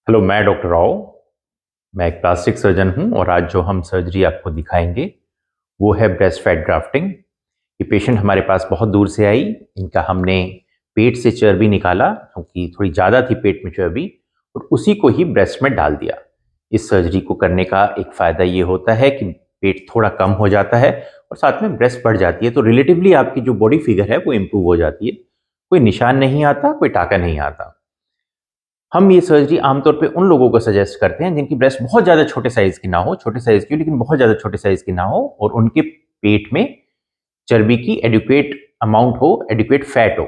Hello, मैं doctor Rao. मैं एक प्लास्टिक सर्जन हूं और आज जो हम सर्जरी आपको दिखाएंगे वो है ब्रेस्ट फैट ग्राफ्टिंग। ये पेशेंट हमारे पास बहुत दूर से आई। इनका हमने पेट से चर्बी निकाला क्योंकि थोड़ी ज़्यादा थी पेट में चर्बी, और उसी को ही ब्रेस्ट में डाल दिया। इस सर्जरी को करने का एक फ़ायदा ये होता है कि पेट थोड़ा कम हो जाता है और साथ में ब्रेस्ट बढ़ जाती है, तो रिलेटिवली आपकी जो बॉडी फिगर है वो इम्प्रूव हो जाती है। कोई निशान नहीं आता, कोई टाका नहीं आता। हम ये सर्जरी आमतौर पे उन लोगों को सजेस्ट करते हैं जिनकी ब्रेस्ट बहुत ज़्यादा छोटे साइज़ की ना हो, छोटे साइज़ की हो लेकिन बहुत ज़्यादा छोटे साइज़ की ना हो, और उनके पेट में चर्बी की एडिक्वेट अमाउंट हो, एडिक्वेट फैट हो।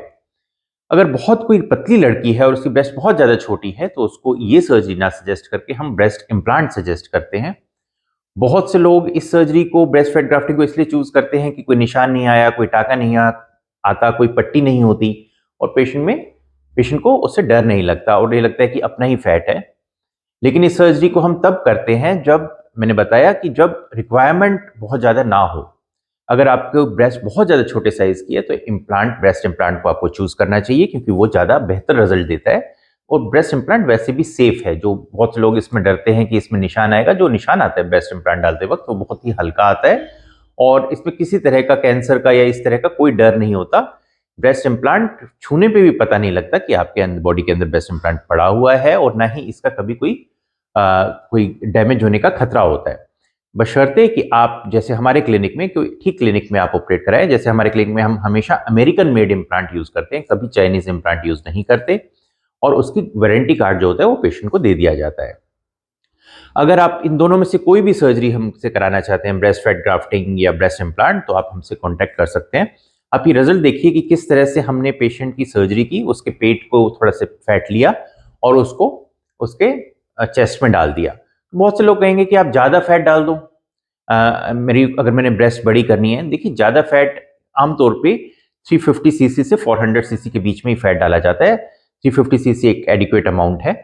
अगर बहुत कोई पतली लड़की है और उसकी ब्रेस्ट बहुत ज़्यादा छोटी है तो उसको ये सर्जरी ना सजेस्ट करके हम ब्रेस्ट इम्प्लांट सजेस्ट करते हैं। बहुत से लोग इस सर्जरी को, ब्रेस्ट फैट ग्राफ्टिंग को, इसलिए चूज़ करते हैं कि कोई निशान नहीं आया, कोई टाका नहीं आता, कोई पट्टी नहीं होती और पेशेंट को उससे डर नहीं लगता और ये लगता है कि अपना ही फैट है। लेकिन इस सर्जरी को हम तब करते हैं जब, मैंने बताया कि जब रिक्वायरमेंट बहुत ज़्यादा ना हो। अगर आपके ब्रेस्ट बहुत ज़्यादा छोटे साइज़ की है तो ब्रेस्ट इम्प्लांट को आपको चूज़ करना चाहिए क्योंकि वो ज़्यादा बेहतर रिजल्ट देता है। और ब्रेस्ट इम्प्लांट वैसे भी सेफ है। जो बहुत से लोग इसमें डरते हैं कि इसमें निशान आएगा, जो निशान आता है ब्रेस्ट इम्प्लांट डालते वक्त वो बहुत ही हल्का आता है और इसमें किसी तरह का कैंसर का या इस तरह का कोई डर नहीं होता। ब्रेस्ट इम्प्लांट छूने पे भी पता नहीं लगता कि आपके अंदर, बॉडी के अंदर ब्रेस्ट इम्प्लांट पड़ा हुआ है, और ना ही इसका कभी कोई डैमेज होने का खतरा होता है। बशर्ते कि आप, जैसे हमारे क्लिनिक में, कोई ठीक क्लिनिक में आप ऑपरेट कराएं। जैसे हमारे क्लिनिक में हम हमेशा अमेरिकन मेड इम्प्लांट यूज करते हैं, कभी चाइनीज इम्प्लांट यूज नहीं करते, और उसकी वारंटी कार्ड जो होता है वो पेशेंट को दे दिया जाता है। अगर आप इन दोनों में से कोई भी सर्जरी हमसे कराना चाहते हैं, ब्रेस्ट फैट ग्राफ्टिंग या ब्रेस्ट इम्प्लांट, तो आप हमसे कॉन्टैक्ट कर सकते हैं। आप ये रिजल्ट देखिए कि किस तरह से हमने पेशेंट की सर्जरी की। उसके पेट को थोड़ा सा फैट लिया और उसको उसके चेस्ट में डाल दिया। बहुत से लोग कहेंगे कि आप ज़्यादा फैट डाल दो, अगर मैंने ब्रेस्ट बड़ी करनी है। देखिए, ज़्यादा फैट आमतौर पे 350 सीसी से 400 सीसी के बीच में ही फैट डाला जाता है। 350 सीसी एक एडिक्वेट अमाउंट है।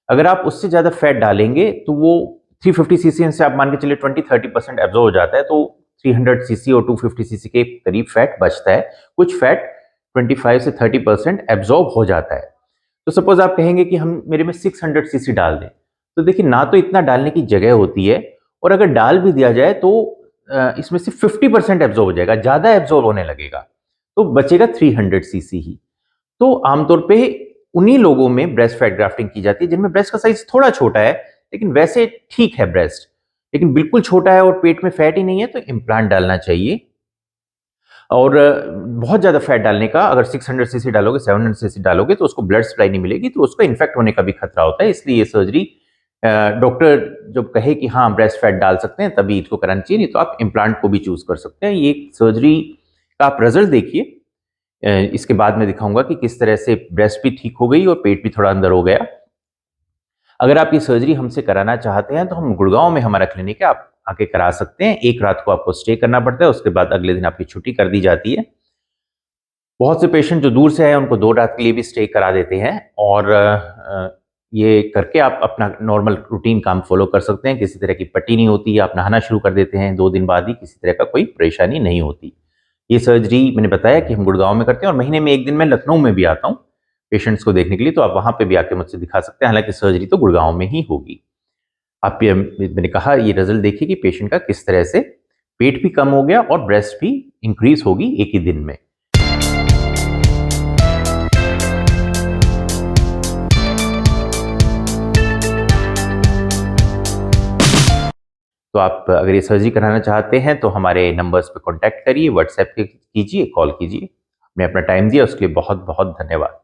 अगर आप उससे ज़्यादा फैट डालेंगे तो वो 350 सीसी से आप मान के चलिए 20-30% एब्जॉर्ब हो जाता है, तो 300 सीसी और 250 सीसी के करीब फैट बचता है। कुछ फैट 25 से 30% एब्जॉर्ब हो जाता है। तो सपोज आप कहेंगे कि हम मेरे में 600 सीसी डाल दें, तो देखिए ना तो इतना डालने की जगह होती है, और अगर डाल भी दिया जाए तो इसमें से 50% एब्जॉर्ब हो जाएगा, ज़्यादा एब्जॉर्ब होने लगेगा, तो बचेगा 300 सीसी ही। तो आमतौर पे उन्हीं लोगों में ब्रेस्ट फैट ग्राफ्टिंग की जाती है जिनमें ब्रेस्ट का साइज थोड़ा छोटा है, लेकिन वैसे ठीक है ब्रेस्ट, लेकिन बिल्कुल छोटा है और पेट में फैट ही नहीं है, तो इम्प्लांट डालना चाहिए। और बहुत ज़्यादा फैट डालने का, अगर 600 सीसी डालोगे, 700 सीसी डालोगे, तो उसको ब्लड सप्लाई नहीं मिलेगी, तो उसको इन्फेक्ट होने का भी खतरा होता है। इसलिए ये सर्जरी, डॉक्टर जब कहे कि हाँ ब्रेस्ट फैट डाल सकते हैं तभी इसको करानी चाहिए, नहीं तो आप इम्प्लांट को भी चूज कर सकते हैं। ये सर्जरी का आप रिजल्ट देखिए। इसके बाद मैं दिखाऊंगा कि किस तरह से ब्रेस्ट भी ठीक हो गई और पेट भी थोड़ा अंदर हो गया। अगर आप ये सर्जरी हमसे कराना चाहते हैं तो हम गुड़गांव में हमारा क्लिनिक है, आप आके करा सकते हैं। एक रात को आपको स्टे करना पड़ता है, उसके बाद अगले दिन आपकी छुट्टी कर दी जाती है। बहुत से पेशेंट जो दूर से आए उनको 2 रात के लिए भी स्टे करा देते हैं, और ये करके आप अपना नॉर्मल रूटीन काम फॉलो कर सकते हैं। किसी तरह की पट्टी नहीं होती, आप नहाना शुरू कर देते हैं 2 दिन बाद ही, किसी तरह का कोई परेशानी नहीं होती। ये सर्जरी मैंने बताया कि हम गुड़गांव में करते हैं, और महीने में 1 दिन मैं लखनऊ में भी आता हूँ पेशेंट्स को देखने के लिए, तो आप वहाँ पे भी आके मुझसे दिखा सकते हैं। हालाँकि सर्जरी तो गुड़गांव में ही होगी। आप ये, मैंने कहा, ये रिजल्ट देखिए कि पेशेंट का किस तरह से पेट भी कम हो गया और ब्रेस्ट भी इंक्रीज़ होगी एक ही दिन में। तो आप अगर ये सर्जरी कराना चाहते हैं तो हमारे नंबर्स पे कॉन्टैक्ट करिए, व्हाट्सएप कीजिए, कॉल कीजिए। आपने अपना टाइम दिया उसके लिए बहुत बहुत धन्यवाद।